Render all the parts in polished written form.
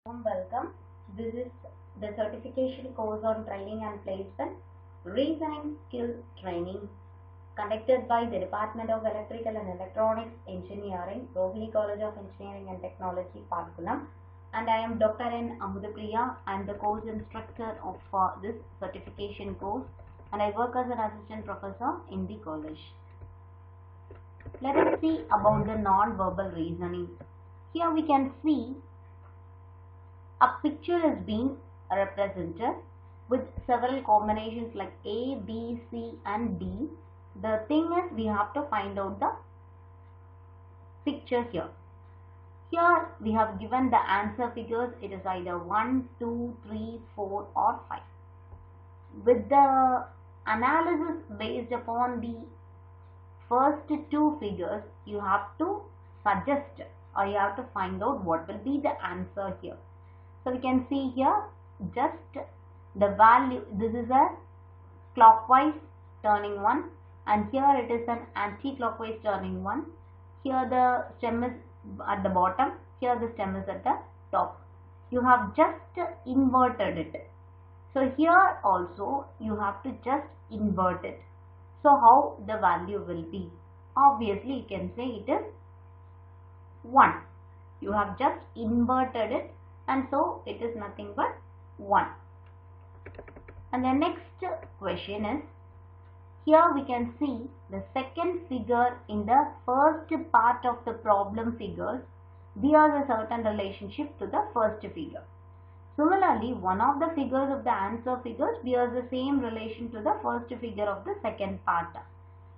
Welcome. This is the certification course on training and placement, reasoning skill training, conducted by the Department of Electrical and Electronics Engineering, Rohini College of Engineering and Technology, Patkulam. And I am Dr. N. Amudapriya. I am the course instructor of this certification course, and I work as an assistant professor in the college. Let us see about the non-verbal reasoning. Here we can see a picture is being represented with several combinations like A, B, C and D. The thing is, we have to find out the picture here. Here we have given the answer figures. It is either 1, 2, 3, 4 or 5. With the analysis based upon the first two figures, you have to suggest or you have to find out what will be the answer here. So we can see here just the value. This is a clockwise turning one, and here it is an anti-clockwise turning one. Here the stem is at the bottom, here the stem is at the top. You have just inverted it. So here also you have to just invert it. So how the value will be? Obviously you can say it is 1. You have just inverted it, and so it is nothing but 1. And the next question is, here we can see the second figure in the first part of the problem figures bears a certain relationship to the first figure. Similarly, one of the figures of the answer figures bears the same relation to the first figure of the second part.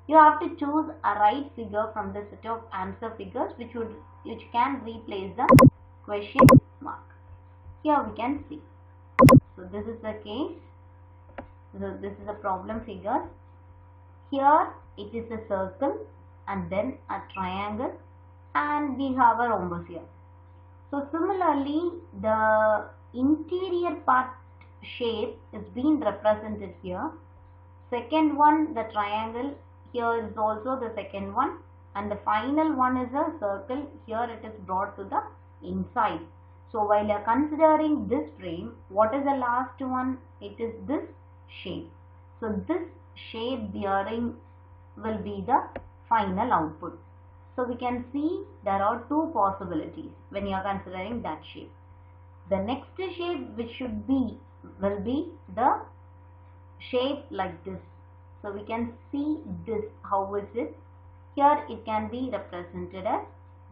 You have to choose a right figure from the set of answer figures which can replace the question mark. Here we can see. So this is the case. So this is a problem figure. Here it is a circle and then a triangle, and we have a rhombus here. So similarly, the interior part shape is being represented here. Second one, the triangle, here is also the second one, and the final one is a circle. Here it is brought to the inside. So while you are considering this frame, what is the last one? It is this shape. So this shape bearing will be the final output. So we can see there are two possibilities when you are considering that shape. The next shape which will be the shape like this. So we can see this. How is it? Here it can be represented as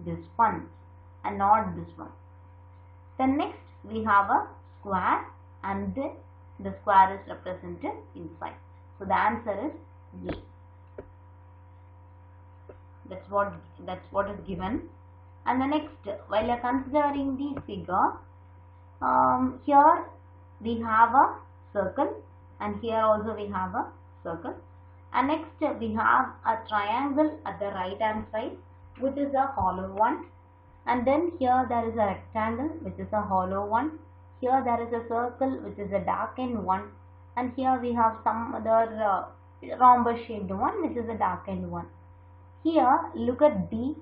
this one and not this one. Then next we have a square, and the square is represented inside. So the answer is A. That's what is given. And the next, while you are considering the figure, here we have a circle, and here also we have a circle. And next we have a triangle at the right hand side, which is a hollow one. And then here there is a rectangle which is a hollow one. Here there is a circle which is a darkened one, and here we have some other rhombus shaped one which is a darkened one. Here look at D.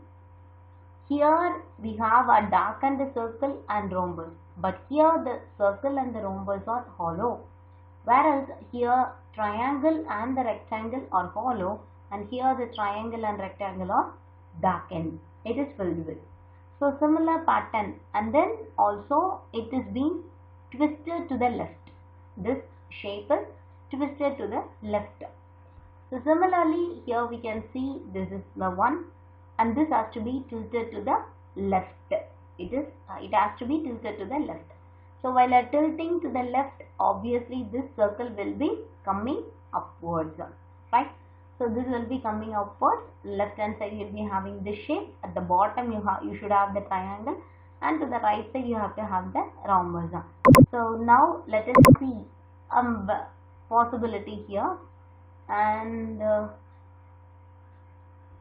Here we have a darkened circle and rhombus, but here the circle and the rhombus are hollow, whereas here triangle and the rectangle are hollow, and here the triangle and rectangle are darkened. It is filled with. So similar pattern, and then also it is being twisted to the left. This shape is twisted to the left. So similarly, here we can see this is the one, and this has to be tilted to the left. It has to be tilted to the left. So while tilting to the left, obviously this circle will be coming upwards, right? So this will be coming upwards. Left hand side you will be having this shape. At the bottom you should have the triangle, and to the right side you have to have the rhombus. So now let us see possibility here, and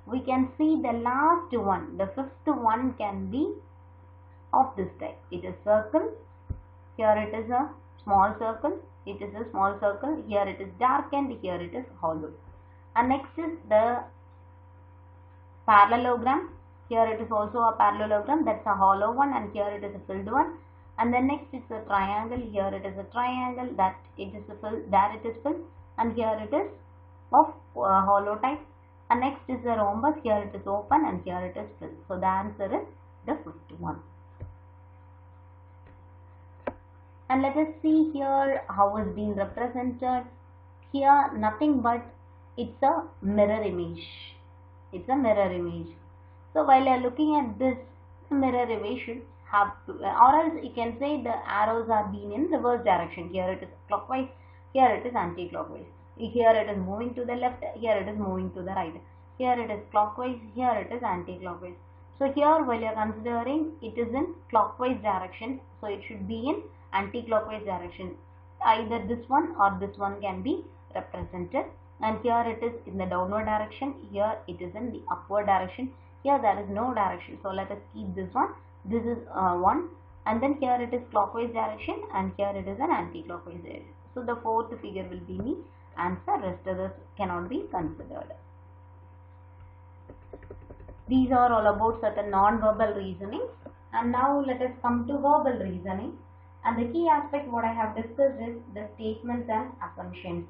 we can see the last one. The fifth one can be of this type. It is circle. Here it is a small circle. It is a small circle. Here it is darkened. Here it is hollow. And next is the parallelogram. Here it is also a parallelogram. That's a hollow one, and here it is a filled one. And then next it's a triangle. Here it is a triangle, that it is filled, there it is filled, and here it is of hollow type. And next is the rhombus. Here it is open and here it is filled. So the answer is the fifth one. And let us see here how is being represented. Here nothing but it's a mirror image. It's a mirror image. So while you are looking at this mirror image should have to, or else you can say the arrows are being in reverse direction. Here it is clockwise, here it is anti-clockwise. Here it is moving to the left, here it is moving to the right. Here it is clockwise, here it is anti-clockwise. So here while you are considering it is in clockwise direction, so it should be in anti-clockwise direction. Either this one or this one can be represented. And here it is in the downward direction, here it is in the upward direction. Here there is no direction, so let us keep this one. This is one, and then here it is clockwise direction, and here it is an anti-clockwise direction. So the fourth figure will be the answer. Rest of this cannot be considered. These are all about certain non-verbal reasonings. And now let us come to verbal reasoning. And the key aspect what I have discussed is the statements and assumptions.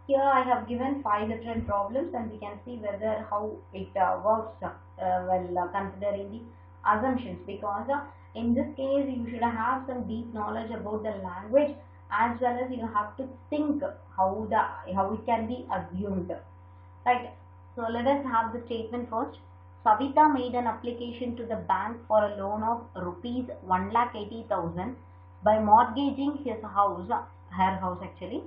Here I have given 5 different problems, and we can see whether how it works while considering the assumptions, because in this case you should have some deep knowledge about the language, as well as you have to think how it can be assumed, right? So let us have the statement first. Savita made an application to the bank for a loan of rupees 1,80,000 by mortgaging his house, her house actually,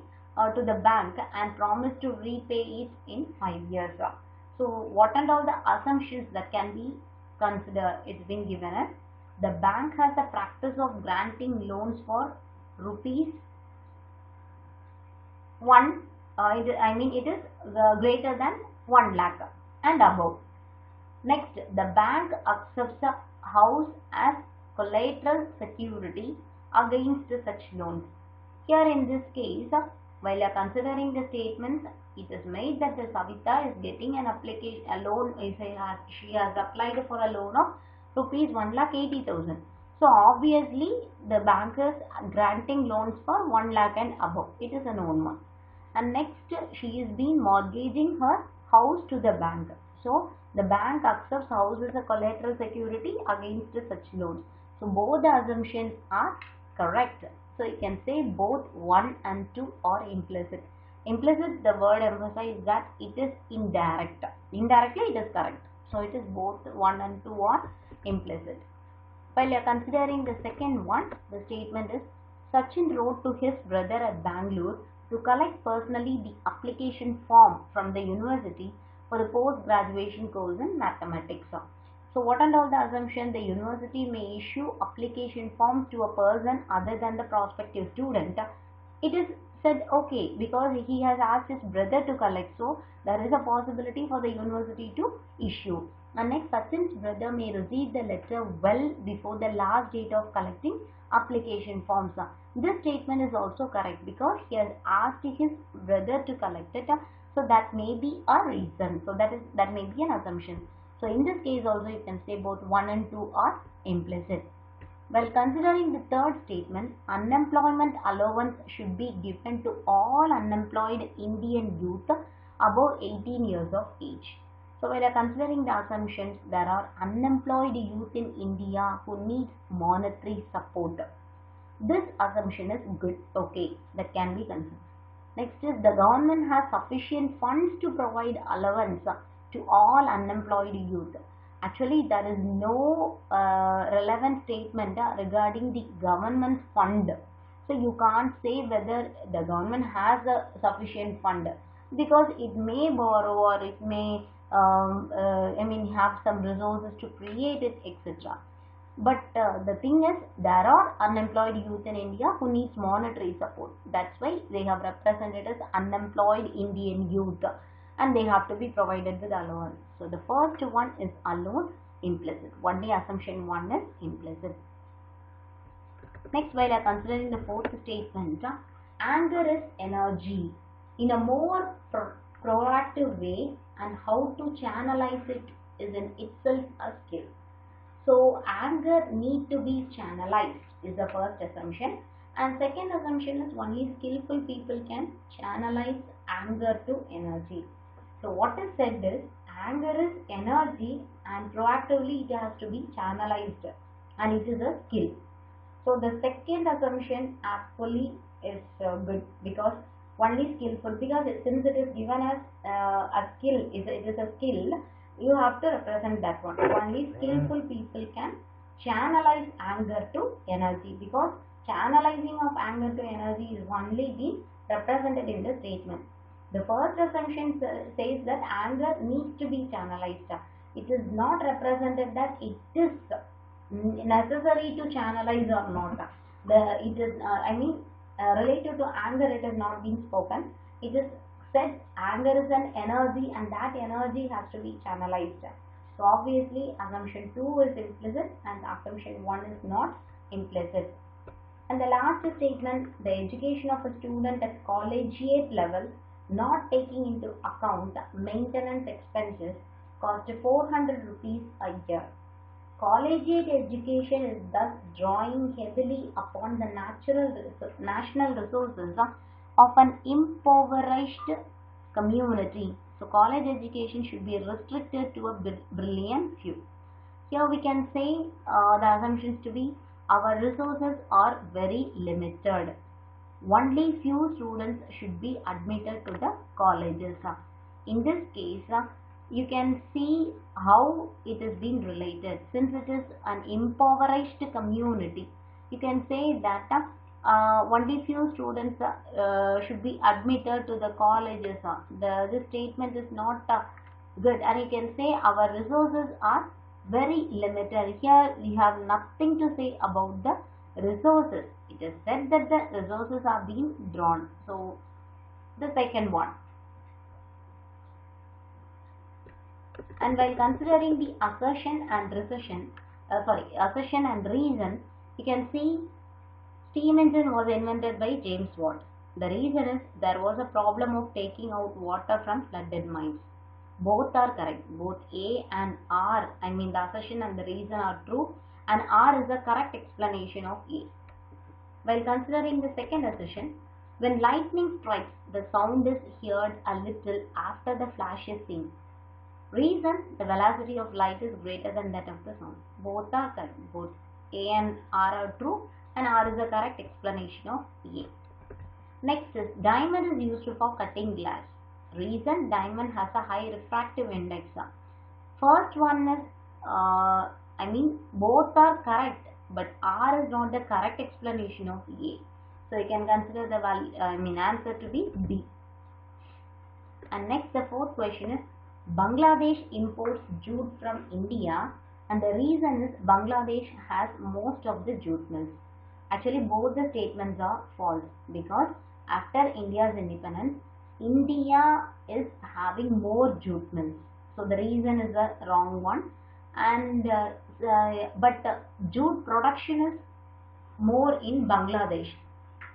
to the bank, and promised to repay it in 5 years. So what and all the assumptions that can be considered? It's been given as the bank has a practice of granting loans for rupees 1, it is greater than 1 lakh and above. Next, the bank accepts a house as collateral security against such loans. Here in this case, while you are considering the statements, it is made that the Savita is getting an application, a loan, she has applied for a loan of rupees 1,80,000. So obviously the bank is granting loans for 1 lakh and above. It is a known one. And next, she is been mortgaging her house to the bank. So the bank accepts house as a collateral security against such loans. So both the assumptions are correct. So you can say both 1 and 2 are implicit. Implicit, the word emphasizes that it is indirect. Indirectly it is correct. So it is both 1 and 2 are implicit. While you are considering the second one, the statement is Sachin wrote to his brother at Bangalore to collect personally the application form from the university for the post-graduation course in mathematics. So what and all the assumption? The university may issue application forms to a person other than the prospective student. It is said okay because he has asked his brother to collect, so there is a possibility for the university to issue. And next, Sachin's brother may receive the letter well before the last date of collecting application forms. This statement is also correct because he has asked his brother to collect it, so that may be a reason. So that may be an assumption. So in this case also you can say both 1 and 2 are implicit. While considering the third statement, unemployment allowance should be given to all unemployed Indian youth above 18 years of age. So while considering the assumptions, there are unemployed youth in India who need monetary support. This assumption is good, okay, that can be considered. Next is the government has sufficient funds to provide allowance to all unemployed youth. Actually, there is no relevant statement regarding the government fund. So you can't say whether the government has a sufficient fund because it may borrow or it may have some resources to create it, etc. But the thing is, there are unemployed youth in India who needs monetary support. That's why they have represented as unemployed Indian youth, and they have to be provided with allowance. So the first one is alone implicit. Only assumption 1 is implicit. Next, while considering the fourth statement, anger is energy in a more proactive way, and how to channelize it is in itself a skill. So anger need to be channelized. is the first assumption. And second assumption is only skillful people can channelize anger to energy. So what is said is anger is energy and proactively it has to be channelized and it is a skill. So the second assumption actually is good because only skillful, because since it is given as a skill, it is a skill, you have to represent that one. Only skillful people can channelize anger to energy, because channelizing of anger to energy is only being represented in the statement. The first assumption says that anger needs to be channelized. It is not represented that it is necessary to channelize or not. It is, related to anger, it has not been spoken. It is said anger is an energy and that energy has to be channelized. So obviously assumption 2 is implicit and assumption 1 is not implicit. And the last statement, the education of a student at collegiate level not taking into account maintenance expenses cost 400 rupees a year. Collegiate education is thus drawing heavily upon the national resources of an impoverished community. So college education should be restricted to a brilliant few. Here we can say the assumptions to be our resources are very limited. Only few students should be admitted to the colleges. In this case, you can see how it is being related. Since it is an impoverished community, you can say that only few students should be admitted to the colleges. This statement is not good, and you can say our resources are very limited. Here we have nothing to say about the resources. It is said that the resources are being drawn. So the second one. And while considering the assertion and reason, you can see steam engine was invented by James Watt. The reason is there was a problem of taking out water from flooded mines. Both are correct. Both A and R, the assertion and the reason are true, and R is the correct explanation of A. While considering the second assertion, when lightning strikes, the sound is heard a little after the flash is seen. Reason, the velocity of light is greater than that of the sound. Both are correct. Both A and R are true, and R is the correct explanation of A. Next is diamond is used for cutting glass. Reason, diamond has a high refractive index. First one is, both are correct, but R is not the correct explanation of A. So you can consider the answer to be B. And next, the fourth question is Bangladesh imports jute from India, and the reason is Bangladesh has most of the jute mills. Actually, both the statements are false, because after India's independence, India is having more jute mills. So the reason is the wrong one, and but jute production is more in Bangladesh.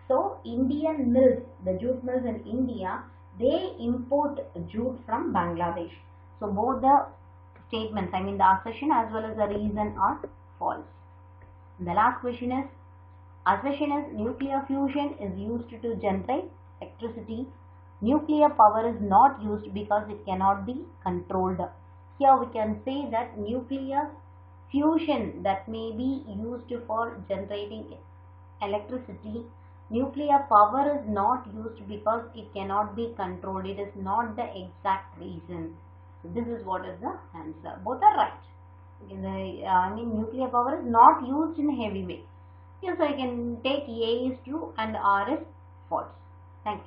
So Indian mills, the jute mills in India, they import jute from Bangladesh. So both the statements, the assertion as well as the reason are false. The last question is, assertion is nuclear fusion is used to generate electricity. Nuclear power is not used because it cannot be controlled. Here we can say that nuclear fusion that may be used for generating electricity, nuclear power is not used because it cannot be controlled. It is not the exact reason. So this is what is the answer. Both are right. Nuclear power is not used in heavy way. Yes, so I can take A is true and R is false. Thank you.